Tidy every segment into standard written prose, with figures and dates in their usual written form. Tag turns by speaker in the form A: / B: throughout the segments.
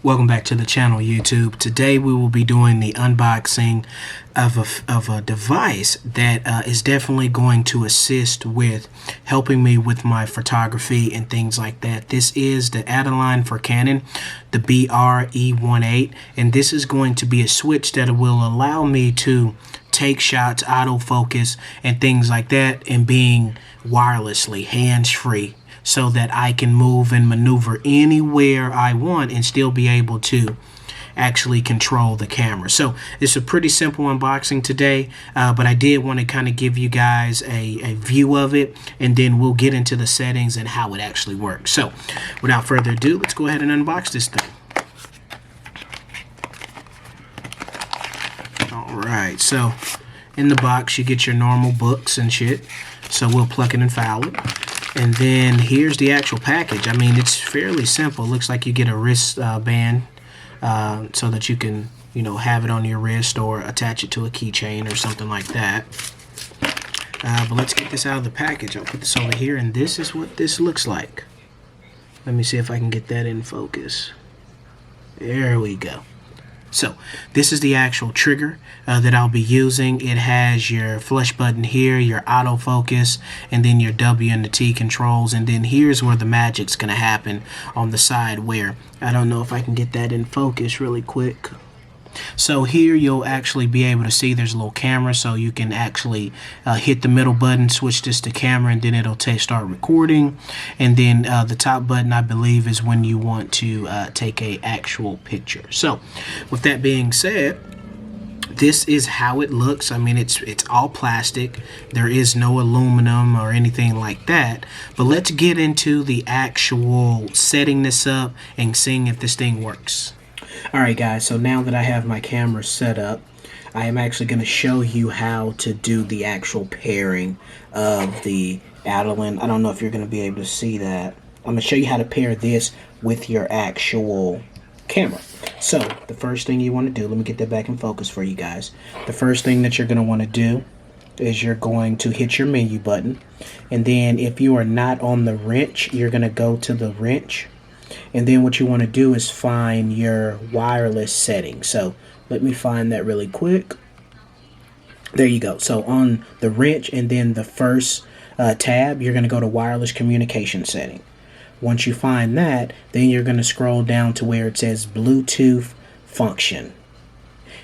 A: Welcome back to the channel, YouTube. Today we will be doing the unboxing of a device that is definitely going to assist with helping me with my photography and things like that. This is the Aodelan for Canon, the BRE18, and this is going to be a switch that will allow me to take shots, autofocus, and things like that, and being wirelessly, hands-free, so that I can move and maneuver anywhere I want and still be able to actually control the camera. So it's a pretty simple unboxing today, but I did want to kind of give you guys a view of it, and then we'll get into the settings and how it actually works. So without further ado, let's go ahead and unbox this thing. Alright, so in the box you get your normal books and shit, so we'll pluck it and file it. And then here's the actual package. I mean, it's fairly simple. Looks like you get a wrist band so that you can, have it on your wrist or attach it to a keychain or something like that. But let's get this out of the package. I'll put this over here, and this is what this looks like. Let me see if I can get that in focus. There we go. So this is the actual trigger that I'll be using. It has your flush button here, your autofocus, and then your W and the T controls. And then here's where the magic's going to happen on the side, where I don't know if I can get that in focus really quick. So here you'll actually be able to see there's a little camera, so you can actually hit the middle button, switch this to camera, and then it'll start recording. And then the top button, I believe, is when you want to take a actual picture. So with that being said, this is how it looks. I mean, it's all plastic. There is no aluminum or anything like that. But let's get into the actual setting this up and seeing if this thing works. Alright guys, so now that I have my camera set up, I am actually going to show you how to do the actual pairing of the Aodelan. I don't know if you're going to be able to see that. I'm going to show you how to pair this with your actual camera. So, the first thing you want to do, let me get that back in focus for you guys. The first thing that you're going to want to do is you're going to hit your menu button. And then if you are not on the wrench, you're going to go to the wrench. And then what you want to do is find your wireless setting. So let me find that really quick. There you go. So on the wrench and then the first tab, you're going to go to wireless communication setting. Once you find that, then you're going to scroll down to where it says Bluetooth function.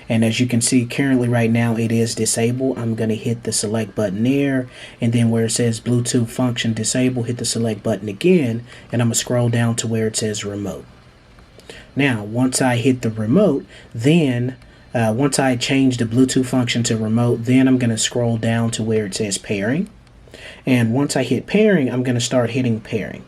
A: And as you can see, currently right now it is disabled. I'm going to hit the select button there, and then where it says Bluetooth function disabled, hit the select button again, and I'm going to scroll down to where it says remote. Now, once I hit the remote, then once I change the Bluetooth function to remote, then I'm going to scroll down to where it says pairing. And once I hit pairing, I'm going to start hitting pairing.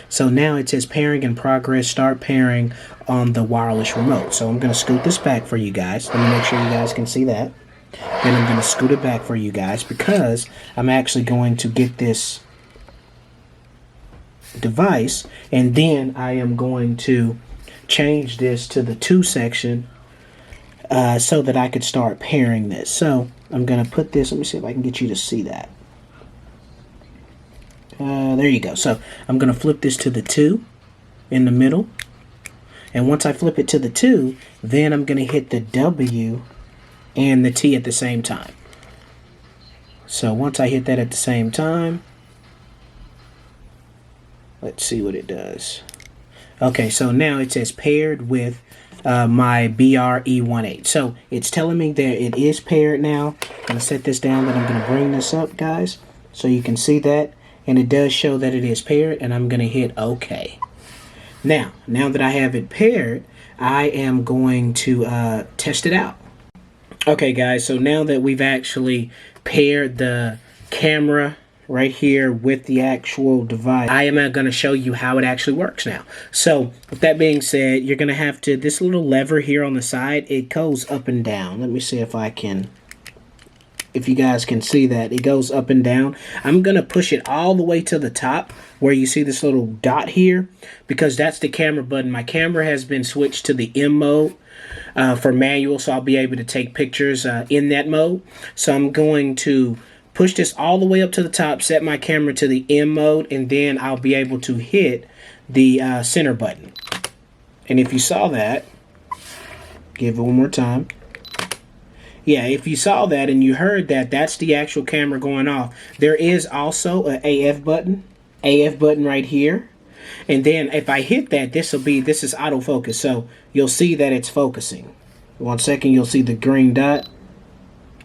A: So now it says pairing in progress, start pairing on the wireless remote. So I'm going to scoot this back for you guys. Let me make sure you guys can see that. Then I'm going to scoot it back for you guys because I'm actually going to get this device, and then I am going to change this to the 2 section so that I could start pairing this. So I'm going to put this, let me see if I can get you to see that. There you go. So I'm going to flip this to the 2 in the middle. And once I flip it to the 2, then I'm going to hit the W and the T at the same time. So once I hit that at the same time, let's see what it does. Okay, so now it says paired with my BRE18. So it's telling me that it is paired now. I'm going to set this down, but I'm going to bring this up, guys, so you can see that. And it does show that it is paired, and I'm going to hit OK. Now that I have it paired, I am going to test it out. Okay, guys, so now that we've actually paired the camera right here with the actual device, I am going to show you how it actually works now. So with that being said, you're going to have to, this little lever here on the side, it goes up and down. Let me see if I can... If you guys can see that, it goes up and down. I'm going to push it all the way to the top where you see this little dot here, because that's the camera button. My camera has been switched to the M mode for manual, so I'll be able to take pictures in that mode. So I'm going to push this all the way up to the top, set my camera to the M mode, and then I'll be able to hit the center button. And if you saw that, give it one more time. Yeah, if you saw that and you heard that, that's the actual camera going off. There is also an AF button right here. And then if I hit that, this is autofocus. So you'll see that it's focusing. 1 second, you'll see the green dot.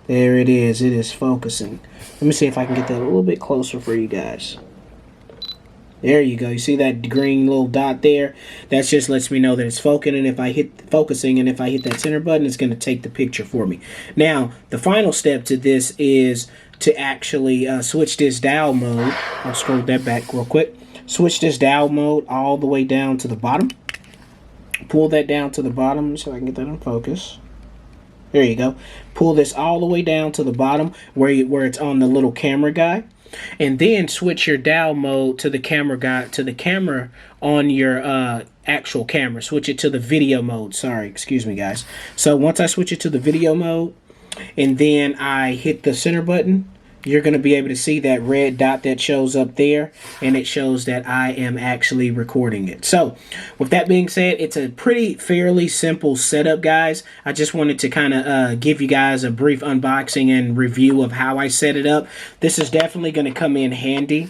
A: There it is focusing. Let me see if I can get that a little bit closer for you guys. There you go. You see that green little dot there? That just lets me know that it's focusing, and if I hit focusing, and if I hit that center button, it's going to take the picture for me. Now, the final step to this is to actually switch this dial mode. I'll scroll that back real quick. Switch this dial mode all the way down to the bottom. Pull that down to the bottom so I can get that in focus. There you go. Pull this all the way down to the bottom where it's on the little camera guy. And then switch your dial mode to the camera guy, to the camera on your actual camera. Switch it to the video mode. Sorry, excuse me, guys. So once I switch it to the video mode, and then I hit the center button, you're going to be able to see that red dot that shows up there, and it shows that I am actually recording it. So with that being said, it's a fairly simple setup, guys. I just wanted to kind of give you guys a brief unboxing and review of how I set it up. This is definitely going to come in handy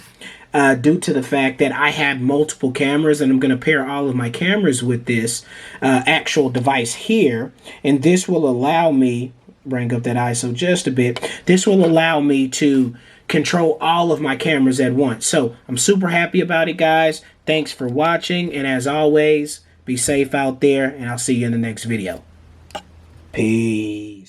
A: due to the fact that I have multiple cameras, and I'm going to pair all of my cameras with this actual device here, and this will allow me, bring up that ISO just a bit, this will allow me to control all of my cameras at once. So I'm super happy about it, guys. Thanks for watching, and as always, be safe out there, and I'll see you in the next video. Peace.